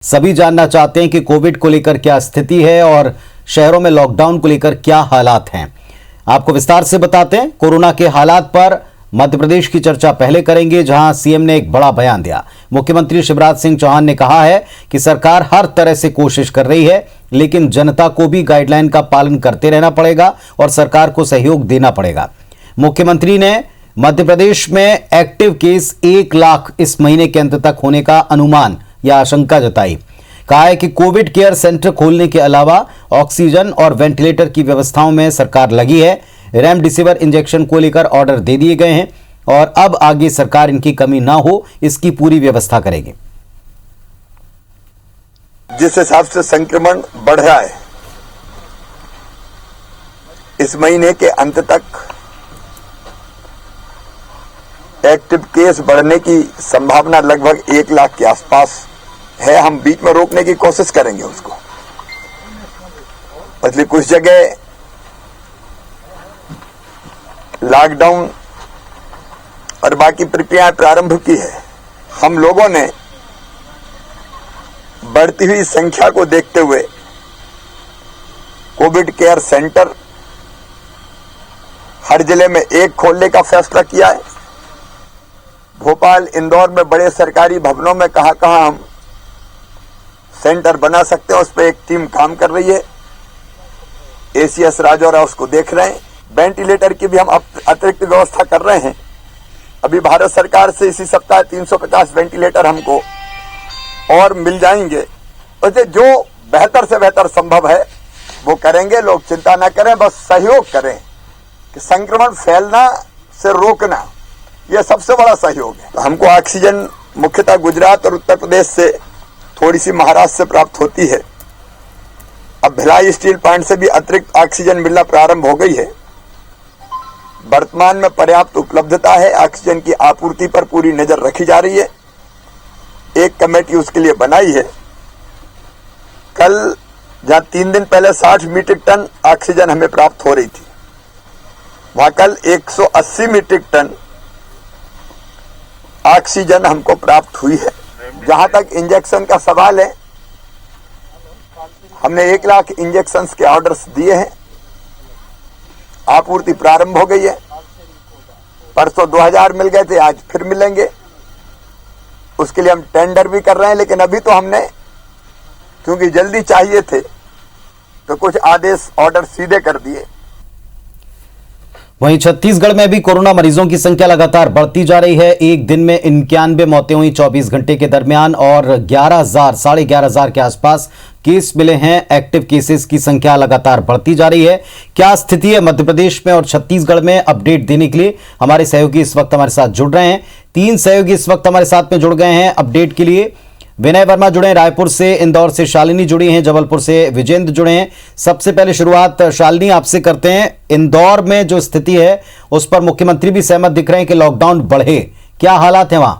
सभी जानना चाहते हैं कि कोविड को लेकर क्या स्थिति है और शहरों में लॉकडाउन को लेकर क्या हालात हैं। आपको विस्तार से बताते हैं। कोरोना के हालात पर मध्य प्रदेश की चर्चा पहले करेंगे, जहां सीएम ने एक बड़ा बयान दिया। मुख्यमंत्री शिवराज सिंह चौहान ने कहा है कि सरकार हर तरह से कोशिश कर रही है, लेकिन जनता को भी गाइडलाइन का पालन करते रहना पड़ेगा और सरकार को सहयोग देना पड़ेगा। मुख्यमंत्री ने मध्य प्रदेश में एक्टिव केस 1 लाख इस महीने के अंत तक होने का अनुमान या आशंका जताई। कहा है कि कोविड केयर सेंटर खोलने के अलावा ऑक्सीजन और वेंटिलेटर की व्यवस्थाओं में सरकार लगी है। रेमडेसिविर इंजेक्शन को लेकर ऑर्डर दे दिए गए हैं और अब आगे सरकार इनकी कमी ना हो, इसकी पूरी व्यवस्था करेगी। जिस हिसाब से संक्रमण बढ़ रहा है, इस महीने के अंत तक एक्टिव केस बढ़ने की संभावना लगभग 1 लाख के आसपास है। हम बीच में रोकने की कोशिश करेंगे उसको। इसलिए कुछ जगह लॉकडाउन और बाकी प्रक्रियाएं प्रारंभ की है। हम लोगों ने बढ़ती हुई संख्या को देखते हुए कोविड केयर सेंटर हर जिले में 1 खोलने का फैसला किया है। भोपाल, इंदौर में बड़े सरकारी भवनों में कहां हम सेंटर बना सकते हैं, उस पर एक टीम काम कर रही है। एसीएस राजौरा उसको देख रहे हैं। वेंटिलेटर की भी हम अतिरिक्त व्यवस्था कर रहे हैं। अभी भारत सरकार से इसी सप्ताह 350 वेंटिलेटर हमको और मिल जाएंगे। वैसे जो बेहतर से बेहतर संभव है वो करेंगे। लोग चिंता ना करें, बस सहयोग करें कि संक्रमण फैलना से रोकना, यह सबसे बड़ा सहयोग है। तो हमको ऑक्सीजन मुख्यतः गुजरात और उत्तर प्रदेश से, थोड़ी सी महाराष्ट्र से प्राप्त होती है। अब भिलाई स्टील प्लांट से भी अतिरिक्त ऑक्सीजन मिलना प्रारंभ हो गई है। वर्तमान में पर्याप्त उपलब्धता है। ऑक्सीजन की आपूर्ति पर पूरी नजर रखी जा रही है। एक कमेटी उसके लिए बनाई है। कल जहां 3 दिन पहले 60 मीट्रिक टन ऑक्सीजन हमें प्राप्त हो रही थी, वहां कल 180 मीट्रिक टन ऑक्सीजन हमको प्राप्त हुई है। जहां तक इंजेक्शन का सवाल है, हमने 1 लाख इंजेक्शन के ऑर्डर्स दिए हैं। आपूर्ति प्रारंभ हो गई है। परसों 2000 मिल गए थे, आज फिर मिलेंगे। उसके लिए हम टेंडर भी कर रहे हैं, लेकिन अभी तो हमने, क्योंकि जल्दी चाहिए थे, तो कुछ आदेश ऑर्डर सीधे कर दिए। वहीं छत्तीसगढ़ में भी कोरोना मरीजों की संख्या लगातार बढ़ती जा रही है। एक दिन में 91 मौतें हुई 24 घंटे के दरमियान और 11,000 के आसपास केस मिले हैं। एक्टिव केसेस की संख्या लगातार बढ़ती जा रही है। क्या स्थिति है मध्य प्रदेश में और छत्तीसगढ़ में, अपडेट देने के लिए हमारे सहयोगी इस वक्त हमारे साथ जुड़ रहे हैं। 3 सहयोगी इस वक्त हमारे साथ में जुड़ गए हैं अपडेट के लिए। विनय वर्मा जुड़े हैं रायपुर से, इंदौर से शालिनी जुड़ी हैं, जबलपुर से विजेंद्र जुड़े हैं। सबसे पहले शुरुआत शालिनी आपसे करते हैं। इंदौर में जो स्थिति है उस पर मुख्यमंत्री भी सहमत दिख रहे हैं कि लॉकडाउन बढ़े, क्या हालात हैं वहां?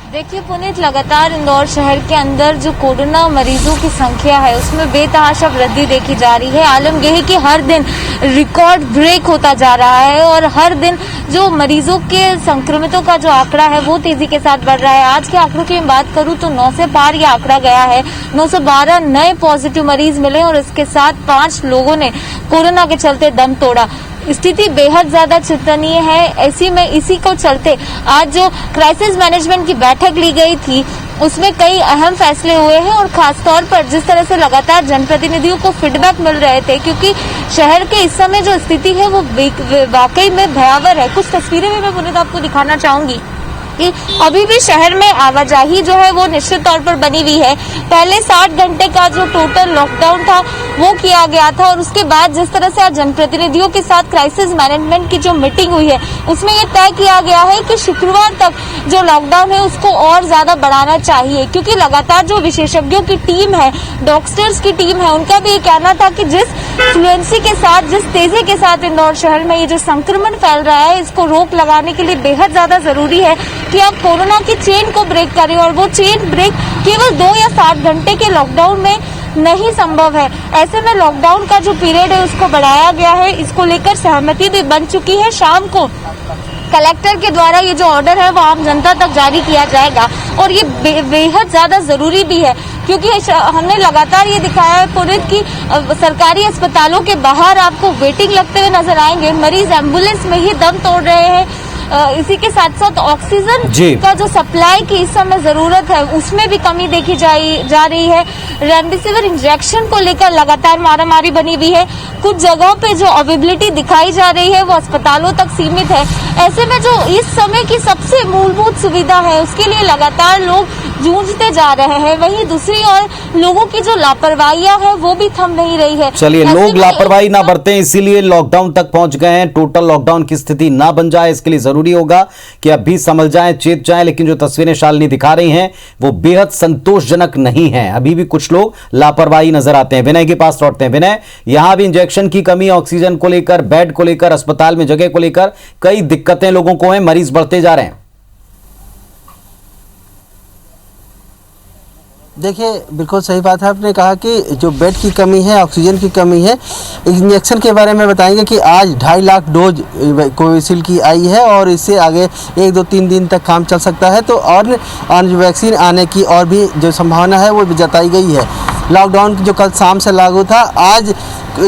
देखिए पुनीत, लगातार इंदौर शहर के अंदर जो कोरोना मरीजों की संख्या है उसमें बेतहाशा वृद्धि देखी जा रही है। आलम यह है कि हर दिन रिकॉर्ड ब्रेक होता जा रहा है और हर दिन जो मरीजों के संक्रमितों का जो आंकड़ा है वो तेजी के साथ बढ़ रहा है। आज के आंकड़ों की बात करूं तो 9 से पार यह आंकड़ा गया है। 912 नए पॉजिटिव मरीज मिले और इसके साथ 5 लोगों ने कोरोना के चलते दम तोड़ा। स्थिति बेहद ज्यादा चिंतनीय है। ऐसी में इसी को चलते आज जो क्राइसिस मैनेजमेंट की बैठक ली गई थी उसमें कई अहम फैसले हुए हैं और खास तौर पर जिस तरह से लगातार जनप्रतिनिधियों को फीडबैक मिल रहे थे, क्योंकि शहर के इस समय जो स्थिति है वो वाकई में भयावह है। कुछ तस्वीरें भी मैं पुनीत आपको दिखाना चाहूंगी कि अभी भी शहर में आवाजाही जो है वो निश्चित तौर पर बनी हुई है। पहले 60 घंटे का जो टोटल लॉकडाउन था वो किया गया था और उसके बाद जिस तरह से आज जनप्रतिनिधियों के साथ क्राइसिस मैनेजमेंट की जो मीटिंग हुई है उसमें ये तय किया गया है कि शुक्रवार तक जो लॉकडाउन है उसको और ज्यादा बढ़ाना चाहिए, क्योंकि लगातार जो विशेषज्ञों की टीम है, डॉक्टर्स की टीम है, उनका भी ये कहना था कि जिस फ्लुएंसी के साथ, जिस तेजी के साथ इंदौर शहर में ये जो संक्रमण फैल रहा है इसको रोक लगाने के लिए बेहद ज्यादा जरूरी है कि आप कोरोना की चेन को ब्रेक करें और वो चेन ब्रेक केवल 2 या 7 घंटे के लॉकडाउन में नहीं संभव है। ऐसे में लॉकडाउन का जो पीरियड है उसको बढ़ाया गया है। इसको लेकर सहमति भी बन चुकी है। शाम को कलेक्टर के द्वारा ये जो ऑर्डर है वो आम जनता तक जारी किया जाएगा और ये बेहद ज्यादा जरूरी भी है, क्योंकि हमने लगातार ये दिखाया है पुनीत की सरकारी अस्पतालों के बाहर आपको वेटिंग लगते हुए नजर आएंगे। मरीज एम्बुलेंस में ही दम तोड़ रहे हैं। इसी के साथ साथ ऑक्सीजन का जो सप्लाई की इस समय जरूरत है उसमें भी कमी देखी जा रही है। रेमडेसिविर इंजेक्शन को लेकर लगातार मारामारी बनी हुई है। कुछ जगहों पे जो अवेलेबिलिटी दिखाई जा रही है वो अस्पतालों तक सीमित है। ऐसे में जो इस समय की सबसे मूलभूत सुविधा है उसके लिए लगातार लोग जूझते जा रहे हैं। वहीं दूसरी ओर लोगों की जो लापरवाहियां है वो भी थम नहीं रही है। चलिए, लोग लापरवाही ना बरतें, इसीलिए लॉकडाउन तक पहुंच गए हैं। टोटल लॉकडाउन की स्थिति ना बन जाए इसके लिए जरूरी होगा कि अब भी समझ जाएं, चेत जाएं। लेकिन जो तस्वीरें शालिनी दिखा रही हैं वो बेहद संतोषजनक नहीं है। अभी भी कुछ लोग लापरवाही नजर आते हैं। विनय के पास लौटते हैं। विनय, यहां भी इंजेक्शन की कमी, ऑक्सीजन को लेकर, बेड को लेकर, अस्पताल में जगह को लेकर कई दिक्कतें लोगों को हैं। मरीज बढ़ते जा रहे हैं। देखिए, बिल्कुल सही बात है। आपने कहा कि जो बेड की कमी है, ऑक्सीजन की कमी है। इंजेक्शन के बारे में बताएंगे कि आज 2.5 लाख डोज कोविशील्ड की आई है और इससे आगे 1, 2, 3 दिन तक काम चल सकता है। तो और वैक्सीन आने की और भी जो संभावना है वो भी जताई गई है। लॉकडाउन जो कल शाम से लागू था, आज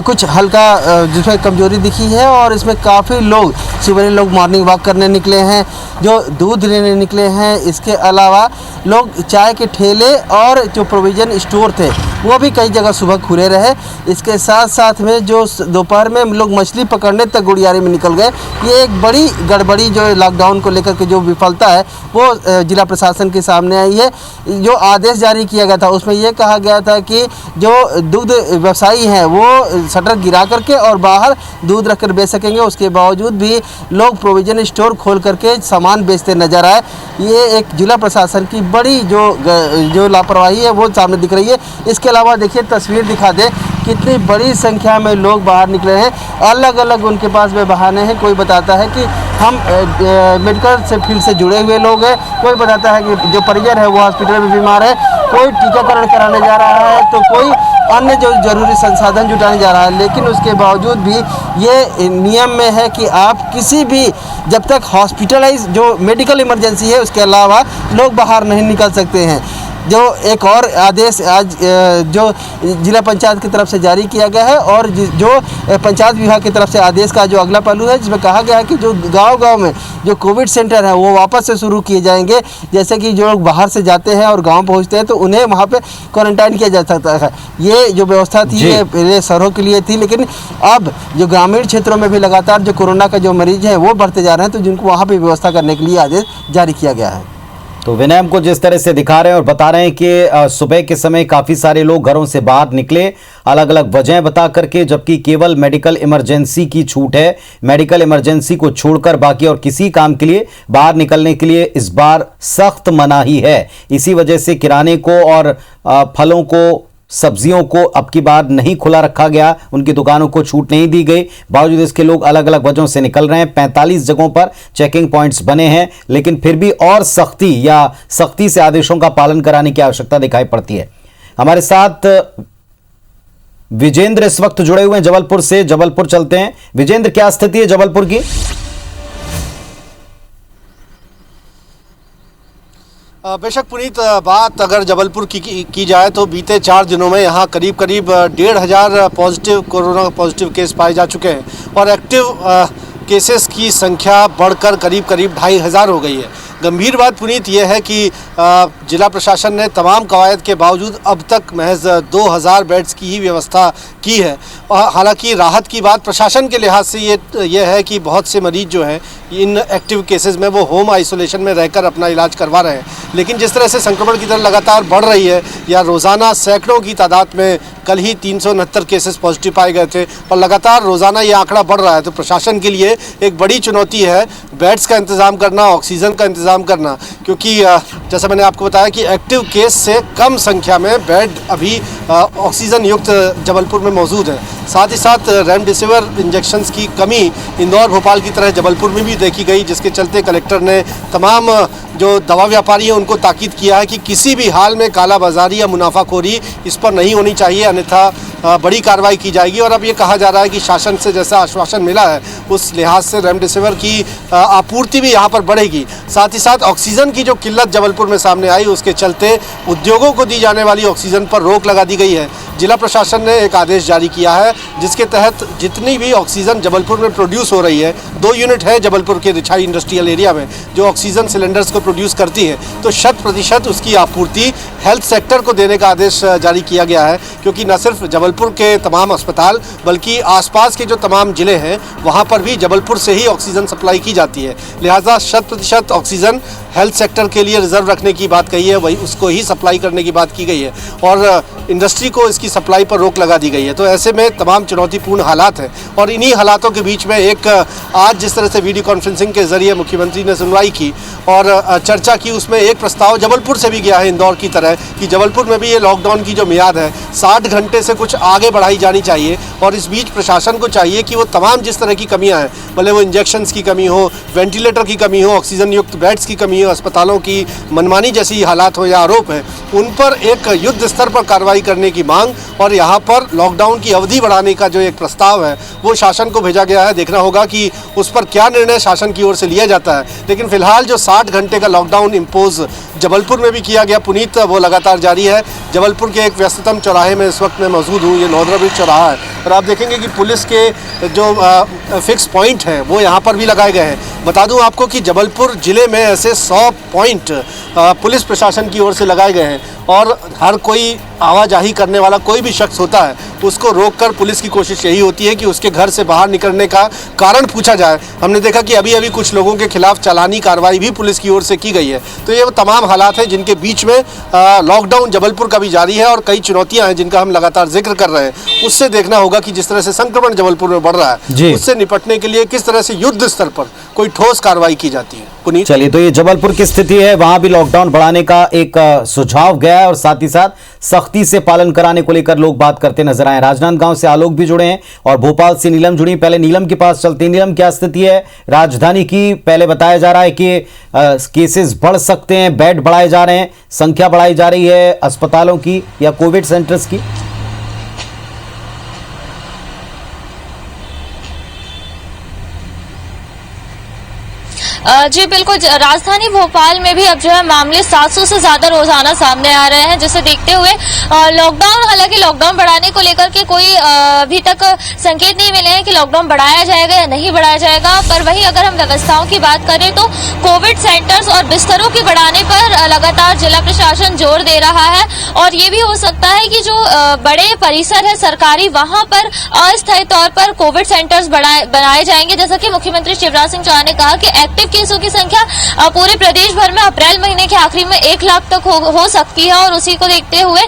कुछ हल्का जिसमें कमजोरी दिखी है और इसमें काफ़ी लोग सुबह लोग मॉर्निंग वॉक करने निकले हैं, जो दूध लेने निकले हैं। इसके अलावा लोग चाय के ठेले और जो प्रोविज़न स्टोर थे वो भी कई जगह सुबह खुले रहे। इसके साथ साथ में जो दोपहर में लोग मछली पकड़ने तक गुड़ियारी में निकल गए। ये एक बड़ी गड़बड़ी जो लॉकडाउन को लेकर के जो विफलता है वो जिला प्रशासन के सामने आई है। जो आदेश जारी किया गया था उसमें ये कहा गया था कि जो दुग्ध व्यवसायी हैं वो शटर गिरा करके और बाहर दूध रखकर बेच सकेंगे। उसके बावजूद भी लोग प्रोविजन स्टोर खोल करके सामान बेचते नजर आए। ये एक जिला प्रशासन की बड़ी जो लापरवाही है वो सामने दिख रही है। इसके अलावा देखिए, तस्वीर दिखा दे, कितनी बड़ी संख्या में लोग बाहर निकले हैं। अलग अलग उनके पास में बहाने हैं। कोई बताता है कि हम मेडिकल से फील्ड से जुड़े हुए लोग हैं, कोई बताता है कि जो परिजन है वो हॉस्पिटल में बीमार है, कोई टीकाकरण कराने जा रहा है, तो कोई अन्य जो जरूरी संसाधन जुटाने जा रहा है। लेकिन उसके बावजूद भी ये नियम में है कि आप किसी भी, जब तक हॉस्पिटलाइज जो मेडिकल इमरजेंसी है उसके अलावा लोग बाहर नहीं निकल सकते हैं। जो एक और आदेश आज जो जिला पंचायत की तरफ से जारी किया गया है और जो पंचायत विभाग की तरफ से आदेश का जो अगला पहलू है जिसमें कहा गया है कि जो गांव-गांव में जो कोविड सेंटर है वो वापस से शुरू किए जाएंगे। जैसे कि जो लोग बाहर से जाते हैं और गांव पहुंचते हैं तो उन्हें वहां पे क्वारंटाइन किया जा सकता है। ये जो व्यवस्था थी ये पहले शहरों के लिए थी, लेकिन अब जो ग्रामीण क्षेत्रों में भी लगातार जो कोरोना का जो मरीज हैं वो बढ़ते जा रहे हैं, तो जिनको वहाँ पर व्यवस्था करने के लिए आदेश जारी किया गया है। तो विनय हमको जिस तरह से दिखा रहे हैं और बता रहे हैं कि सुबह के समय काफी सारे लोग घरों से बाहर निकले, अलग अलग वजह बता करके, जबकि केवल मेडिकल इमरजेंसी की छूट है। मेडिकल इमरजेंसी को छोड़कर बाकी और किसी काम के लिए बाहर निकलने के लिए इस बार सख्त मनाही है। इसी वजह से किराने को और फलों को, सब्जियों को अब की बार नहीं खुला रखा गया, उनकी दुकानों को छूट नहीं दी गई। बावजूद इसके लोग अलग अलग वजहों से निकल रहे हैं। 45 जगहों पर चेकिंग पॉइंट्स बने हैं, लेकिन फिर भी और सख्ती से आदेशों का पालन कराने की आवश्यकता दिखाई पड़ती है। हमारे साथ विजेंद्र इस वक्त जुड़े हुए हैं जबलपुर से। जबलपुर चलते हैं। विजेंद्र, क्या स्थिति है जबलपुर की? बेशक पुनीत, बात अगर जबलपुर की जाए तो बीते 4 दिनों में यहाँ करीब 1,500 पॉजिटिव कोरोना पॉजिटिव केस पाए जा चुके हैं और एक्टिव केसेस की संख्या बढ़कर करीब 2,500 हो गई है। गंभीर बात पुनीत यह है कि जिला प्रशासन ने तमाम कवायद के बावजूद अब तक महज 2,000 बेड्स की ही व्यवस्था की है। हालांकि राहत की बात प्रशासन के लिहाज से ये है कि बहुत से मरीज जो हैं इन एक्टिव केसेस में वो होम आइसोलेशन में रहकर अपना इलाज करवा रहे हैं। लेकिन जिस तरह से संक्रमण की दर लगातार बढ़ रही है या रोज़ाना सैकड़ों की तादाद में कल ही 369 केसेस पॉजिटिव पाए गए थे और लगातार रोज़ाना ये आंकड़ा बढ़ रहा है। तो प्रशासन के लिए एक बड़ी चुनौती है बेड्स का इंतज़ाम करना, ऑक्सीजन का इंतज़ाम करना, क्योंकि जैसा मैंने आपको बताया कि एक्टिव केस से कम संख्या में बेड अभी ऑक्सीजन युक्त जबलपुर में मौजूद है। साथ ही साथ रेमडेसिविर इंजेक्शंस की कमी इंदौर, भोपाल की तरह जबलपुर में भी देखी गई, जिसके चलते कलेक्टर ने तमाम जो दवा व्यापारी हैं उनको ताकीद किया है कि किसी भी हाल में कालाबाजारी या मुनाफाखोरी इस पर नहीं होनी चाहिए, अन्यथा बड़ी कार्रवाई की जाएगी। और अब ये कहा जा रहा है कि शासन से जैसा आश्वासन मिला है उस लिहाज से रेमडेसिविर की आपूर्ति भी यहाँ पर बढ़ेगी। साथ ही साथ ऑक्सीजन की जो किल्लत जबलपुर में सामने आई उसके चलते उद्योगों को दी जाने वाली ऑक्सीजन पर रोक लगा दी गई है। जिला प्रशासन ने एक आदेश जारी किया है जिसके तहत जितनी भी ऑक्सीजन जबलपुर में प्रोड्यूस हो रही है, 2 यूनिट है जबलपुर के रिछाई इंडस्ट्रियल एरिया में जो ऑक्सीजन सिलेंडर्स को प्रोड्यूस करती है, तो 100% उसकी आपूर्ति हेल्थ सेक्टर को देने का आदेश जारी किया गया है। क्योंकि न सिर्फ जबलपुर के तमाम अस्पताल बल्कि आसपास के जो तमाम ज़िले हैं वहाँ पर भी जबलपुर से ही ऑक्सीजन सप्लाई की जाती है। लिहाजा 100% ऑक्सीजन हेल्थ सेक्टर के लिए रिजर्व रखने की बात कही है, वही उसको ही सप्लाई करने की बात की गई है और इंडस्ट्री को इसकी सप्लाई पर रोक लगा दी गई है। तो ऐसे में तमाम चुनौतीपूर्ण हालात हैं और इन्हीं हालातों के बीच में एक आज जिस तरह से वीडियो कॉन्फ्रेंसिंग के जरिए मुख्यमंत्री ने सुनवाई की और चर्चा की, उसमें एक प्रस्ताव जबलपुर से भी गया है इंदौर की तरह कि जबलपुर में भी ये लॉकडाउन की जो मियाद है 60 घंटे से कुछ आगे बढ़ाई जानी चाहिए। और इस बीच प्रशासन को चाहिए कि वो तमाम जिस तरह की कमियां हैं, भले वो इंजेक्शंस की कमी हो, वेंटिलेटर की कमी हो, ऑक्सीजन युक्त बेड्स की कमी हो, अस्पतालों की मनमानी जैसी हालात हो या आरोप है, उन पर एक युद्ध स्तर पर कार्रवाई करने की मांग और यहाँ पर लॉकडाउन की अवधि बढ़ाने का जो एक प्रस्ताव है वो शासन को भेजा गया है। देखना होगा कि उस पर क्या निर्णय शासन की ओर से लिया जाता है। लेकिन फिलहाल जो 60 घंटे का लॉकडाउन इम्पोज जबलपुर में भी किया गया पुनीत, वो लगातार जारी है। जबलपुर के एक व्यस्ततम चौराहे में इस वक्त मैं मौजूद हूँ, ये नौदरा ब्रिज चौराहा है और आप देखेंगे कि पुलिस के जो फिक्स पॉइंट हैं वो यहाँ पर भी लगाए गए हैं। बता दूं आपको कि जबलपुर ज़िले में ऐसे 100 पॉइंट पुलिस प्रशासन की ओर से लगाए गए हैं और हर कोई आवाजाही करने वाला कोई भी शख्स होता है उसको रोककर पुलिस की कोशिश यही होती है कि उसके घर से बाहर निकलने का कारण पूछा जाए। हमने देखा कि अभी अभी कुछ लोगों के खिलाफ चालानी कार्रवाई भी पुलिस की ओर से की गई है। तो ये वो तमाम हालात हैं जिनके बीच में लॉकडाउन जबलपुर का भी जारी है और कई चुनौतियां हैं जिनका हम लगातार जिक्र कर रहे हैं। उससे देखना होगा कि जिस तरह से संक्रमण जबलपुर में बढ़ रहा है उससे निपटने के लिए किस तरह से युद्ध स्तर पर कोई ठोस कार्रवाई की जाती है। पुनीत, चलिए, तो ये जबलपुर की स्थिति है, वहां भी लॉकडाउन बढ़ाने का एक सुझाव गया है और साथ ही साथ सख्ती से पालन कराने को लेकर लोग बात करते नजर आए। राजनांदगांव से आलोक भी जुड़े हैं और भोपाल से नीलम जुड़ी। पहले नीलम के पास चलते हैं। नीलम, क्या स्थिति है राजधानी की? पहले बताया जा रहा है कि केसेस बढ़ सकते हैं, बेड बढ़ाए जा रहे हैं, संख्या बढ़ाई जा रही है अस्पतालों की या कोविड सेंटर्स की। जी बिल्कुल, राजधानी भोपाल में भी अब जो है मामले 700 से ज्यादा रोजाना सामने आ रहे हैं, जिसे देखते हुए लॉकडाउन, हालांकि लॉकडाउन बढ़ाने को लेकर के कोई अभी तक संकेत नहीं मिले हैं कि लॉकडाउन बढ़ाया जाएगा या नहीं बढ़ाया जाएगा। पर वहीं अगर हम व्यवस्थाओं की बात करें तो कोविड सेंटर्स और बिस्तरों की बढ़ाने पर लगातार जिला प्रशासन जोर दे रहा है और ये भी हो सकता है कि जो बड़े परिसर है सरकारी, वहां पर अस्थायी तौर पर कोविड सेंटर्स बनाए जाएंगे। जैसा कि मुख्यमंत्री शिवराज सिंह चौहान ने कहा कि एक्टिव केसों की संख्या पूरे प्रदेश भर में अप्रैल महीने के आखिरी में 1 लाख तक हो सकती है और उसी को देखते हुए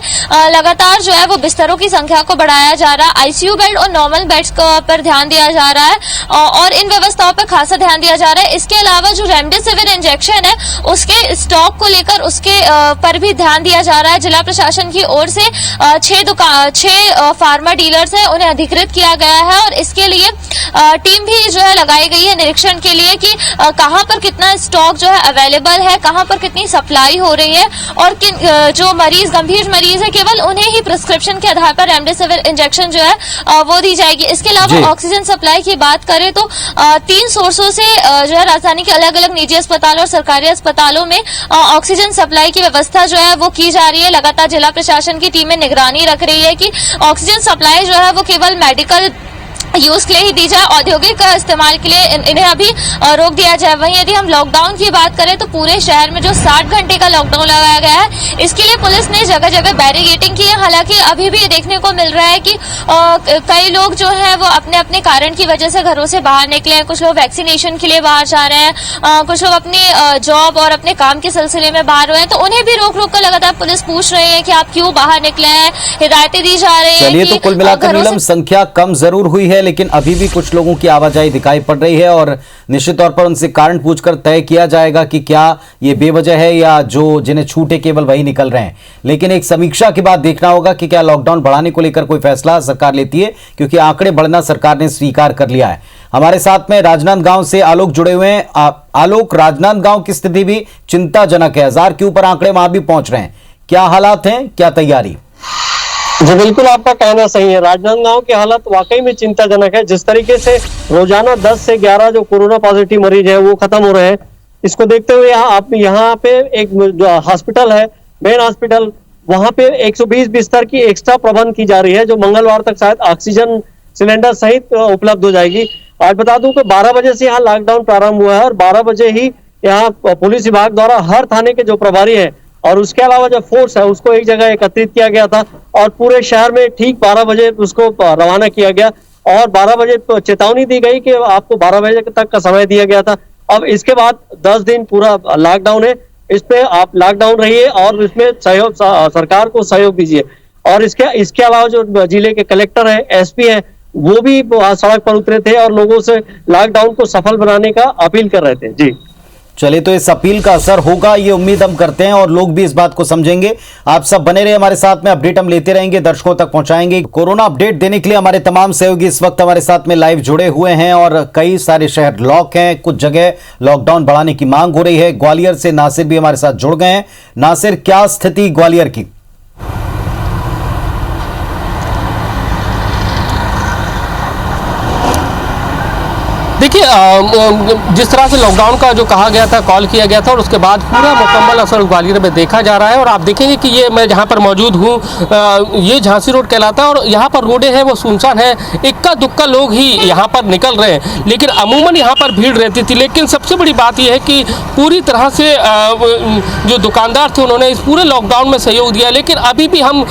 लगातार जो है वो बिस्तरों की संख्या को बढ़ाया जा रहा है। आईसीयू बेड और नॉर्मल बेड्स पर ध्यान दिया जा रहा है और इन व्यवस्थाओं पर खासा ध्यान दिया जा रहा है। इसके अलावा जो रेमडेसिविर इंजेक्शन है उसके स्टॉक को लेकर उसके पर भी ध्यान दिया जा रहा है। जिला प्रशासन की ओर से 6 फार्मा डीलर्स हैं, उन्हें अधिकृत किया गया है और इसके लिए टीम भी जो है लगाई गई है निरीक्षण के लिए कि कहां पर कितना स्टॉक जो है अवेलेबल है, कहां पर कितनी सप्लाई हो रही है और किन जो मरीज गंभीर मरीज है केवल उन्हें ही प्रिस्क्रिप्शन के आधार पर रेमडेसिविर इंजेक्शन जो है वो दी जाएगी। इसके अलावा ऑक्सीजन सप्लाई की बात करें तो 3 सोर्सों से जो है राजधानी के अलग अलग निजी अस्पतालों और सरकारी अस्पतालों में ऑक्सीजन सप्लाई की व्यवस्था जो है वो की जा रही है। लगातार जिला प्रशासन की टीमें निगरानी रख रही है कि ऑक्सीजन सप्लाई जो है वो केवल मेडिकल यूज के लिए ही दी जाए, औद्योगिक इस्तेमाल के लिए इन्हें अभी रोक दिया जाए। वहीं यदि हम लॉकडाउन की बात करें तो पूरे शहर में जो 60 घंटे का लॉकडाउन लगाया गया है, इसके लिए पुलिस ने जगह जगह बैरिकेडिंग की है। हालांकि अभी भी देखने को मिल रहा है कि कई लोग जो है वो अपने अपने कारण की वजह से घरों से बाहर निकले हैं। कुछ लोग वैक्सीनेशन के लिए बाहर जा रहे हैं, कुछ लोग अपनी जॉब और अपने काम के सिलसिले में बाहर हुए हैं, तो उन्हें भी रोक रोक कर लगातार पुलिस पूछ रही है कि आप क्यों बाहर निकले हैं। हिदायतें दी जा रही है। चलिए, तो कुल मिलाकर नीलम संख्या कम जरूर हुई है, लेकिन अभी भी कुछ लोगों की आवाजाही दिखाई पड़ रही है और निश्चित तौर पर उनसे कारण पूछकर तय किया जाएगा कि क्या ये बेवजह है या जो जिन्हें छूट है केवल वही निकल रहे हैं। लेकिन एक समीक्षा के बाद देखना होगा कि क्या लॉकडाउन बढ़ाने को लेकर कोई फैसला सरकार लेती है, क्योंकि आंकड़े बढ़ना सरकार ने स्वीकार कर लिया है। हमारे साथ में राजनांदगांव से आलोक जुड़े हुए हैं। आलोक, राजनांदगांव की स्थिति भी चिंताजनक है, 1000 के ऊपर आंकड़े वहां भी पहुंच रहे हैं। क्या हालात हैं, क्या तैयारी? जी बिल्कुल, आपका कहना सही है। राजनांदगांव की हालत वाकई में चिंताजनक है। जिस तरीके से रोजाना 10 से 11 जो कोरोना पॉजिटिव मरीज है वो खत्म हो रहे हैं, इसको देखते हुए यहाँ पे एक हॉस्पिटल है, मेन हॉस्पिटल, वहां पे 120 बिस्तर की एक्स्ट्रा प्रबंध की जा रही है, जो मंगलवार तक शायद ऑक्सीजन सिलेंडर सहित उपलब्ध हो जाएगी। आज बता दूं कि 12 बजे से यहाँ लॉकडाउन प्रारंभ हुआ है और 12 बजे ही यहाँ पुलिस विभाग द्वारा हर थाने के जो प्रभारी है और उसके अलावा जो फोर्स है उसको एक जगह एकत्रित किया गया था और पूरे शहर में ठीक 12 बजे उसको रवाना किया गया और 12 बजे चेतावनी दी गई कि आपको 12 बजे तक का समय दिया गया था। अब इसके बाद 10 दिन पूरा लॉकडाउन है, इस पे आप लॉकडाउन रहिए और इसमें सहयोग, सरकार को सहयोग दीजिए। और इसके अलावा जो जिले के कलेक्टर है, एसपी है, वो भी सड़क पर उतरे थे और लोगों से लॉकडाउन को सफल बनाने का अपील कर रहे थे। जी चलिए, तो इस अपील का असर होगा, ये उम्मीद हम करते हैं और लोग भी इस बात को समझेंगे। आप सब बने रहे हमारे साथ में, अपडेट हम लेते रहेंगे, दर्शकों तक पहुंचाएंगे। कोरोना अपडेट देने के लिए हमारे तमाम सहयोगी इस वक्त हमारे साथ में लाइव जुड़े हुए हैं और कई सारे शहर लॉक हैं, कुछ जगह लॉकडाउन बढ़ाने की मांग हो रही है। ग्वालियर से नासिर भी हमारे साथ जुड़ गए हैं। नासिर, क्या स्थिति ग्वालियर की? देखिए, जिस तरह से लॉकडाउन का जो कहा गया था, कॉल किया गया था और उसके बाद पूरा मुकम्मल असर ग्वालियर में देखा जा रहा है। और आप देखेंगे कि ये मैं जहाँ पर मौजूद हूँ, ये झांसी रोड कहलाता है और यहाँ पर रोडें हैं वो सुनसान है, इक्का दुक्का लोग ही यहाँ पर निकल रहे हैं, लेकिन अमूमन यहाँ पर भीड़ रहती थी। लेकिन सबसे बड़ी बात यह है कि पूरी तरह से जो दुकानदार थे उन्होंने इस पूरे लॉकडाउन में सहयोग दिया। लेकिन अभी भी हम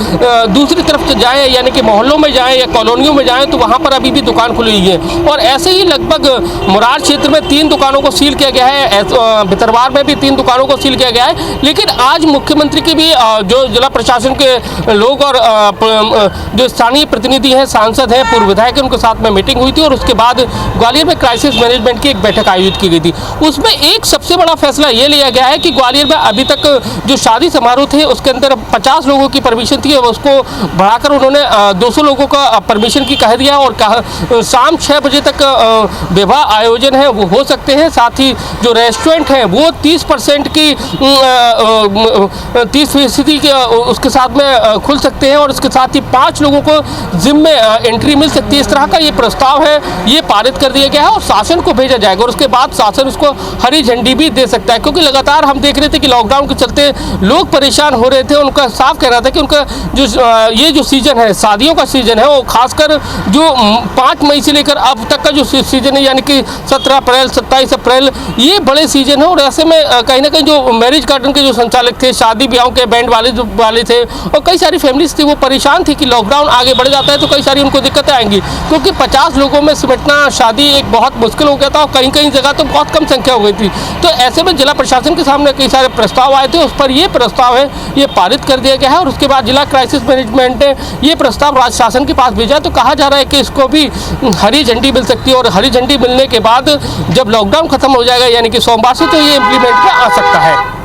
दूसरी तरफ जाएँ, यानी कि मोहल्लों में जाएँ या कॉलोनियों में जाएँ, तो वहाँ पर अभी भी दुकान खुली हुई है। और ऐसे ही लगभग मुरार क्षेत्र में 3 दुकानों को सील किया गया है, भितरवार में भी 3 दुकानों को सील किया गया है। लेकिन आज मुख्यमंत्री की भी जो जिला प्रशासन के लोग और जो स्थानीय प्रतिनिधि हैं, सांसद हैं, पूर्व विधायक हैं, उनके साथ में मीटिंग हुई थी और उसके बाद ग्वालियर में क्राइसिस मैनेजमेंट की एक बैठक आयोजित की गई थी। उसमें एक सबसे बड़ा फैसला ये लिया गया है कि ग्वालियर में अभी तक जो शादी समारोह थे उसके अंदर 50 लोगों की परमिशन थी, उसको बढ़ाकर उन्होंने 200 लोगों का परमिशन की कह दिया और शाम 6 बजे तक विवाह आयोजन है वो हो सकते हैं। साथ ही जो रेस्टोरेंट हैं वो 30% की 30% के उसके साथ में खुल सकते हैं और इसके साथ ही 5 लोगों को जिम में एंट्री मिल सकती है। इस तरह का ये प्रस्ताव है, ये पारित कर दिया गया है और शासन को भेजा जाएगा और उसके बाद शासन उसको हरी झंडी भी दे सकता है। क्योंकि लगातार हम देख रहे थे कि लॉकडाउन के चलते लोग परेशान हो रहे थे। उनका साफ कहना था कि उनका जो ये जो सीजन है, शादियों का सीजन है, वो खासकर जो 5 मई से लेकर अब तक का जो सीजन है, यानी कि 17 अप्रैल 27 अप्रैल, ये बड़े सीजन है। और ऐसे में कहीं ना कहीं जो मैरिज गार्डन के जो संचालक थे, शादी ब्याहों के बैंड वाले थे और कई सारी फैमिलीज थी, वो परेशान थी कि लॉकडाउन आगे बढ़ जाता है तो कई सारी उनको दिक्कतें आएंगी। क्योंकि 50 लोगों में सिमटना शादी एक बहुत मुश्किल हो गया था और कहीं कहीं जगह तो बहुत कम संख्या हो गई थी। तो ऐसे में जिला प्रशासन के सामने कई सारे प्रस्ताव आए थे, उस पर ये प्रस्ताव है ये पारित कर दिया गया है और उसके बाद जिला क्राइसिस मैनेजमेंट ने ये प्रस्ताव राज्य शासन के पास भेजा। तो कहा जा रहा है कि इसको भी हरी झंडी मिल सकती है और हरी झंडी मिलने के बाद जब लॉकडाउन खत्म हो जाएगा, यानी कि सोमवार से, तो ये इम्प्लीमेंट में आ सकता है।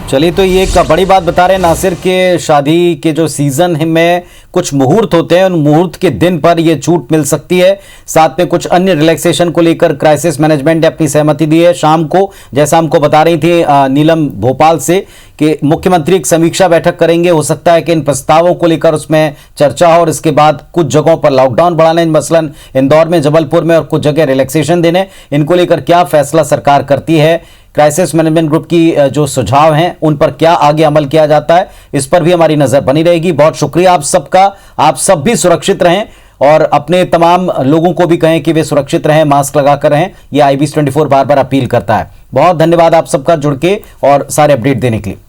चलिए, तो ये एक बड़ी बात बता रहे हैं नासिर के शादी के जो सीजन में कुछ मुहूर्त होते हैं, उन मुहूर्त के दिन पर ये छूट मिल सकती है। साथ में कुछ अन्य रिलैक्सेशन को लेकर क्राइसिस मैनेजमेंट ने अपनी सहमति दी है। शाम को, जैसा हमको बता रही थी नीलम भोपाल से, कि मुख्यमंत्री एक समीक्षा बैठक करेंगे। हो सकता है कि इन प्रस्तावों को लेकर उसमें चर्चा हो और इसके बाद कुछ जगहों पर लॉकडाउन बढ़ाने, मसलन इंदौर में, जबलपुर में, और कुछ जगह रिलैक्सेशन देने, इनको लेकर क्या फैसला सरकार करती है। क्राइसिस मैनेजमेंट ग्रुप की जो सुझाव हैं उन पर क्या आगे अमल किया जाता है, इस पर भी हमारी नजर बनी रहेगी। बहुत शुक्रिया आप सबका, आप सब भी सुरक्षित रहें और अपने तमाम लोगों को भी कहें कि वे सुरक्षित रहें, मास्क लगाकर रहें। ये IBS 24 बार बार अपील करता है। बहुत धन्यवाद आप सबका जुड़ के और सारे अपडेट देने के लिए।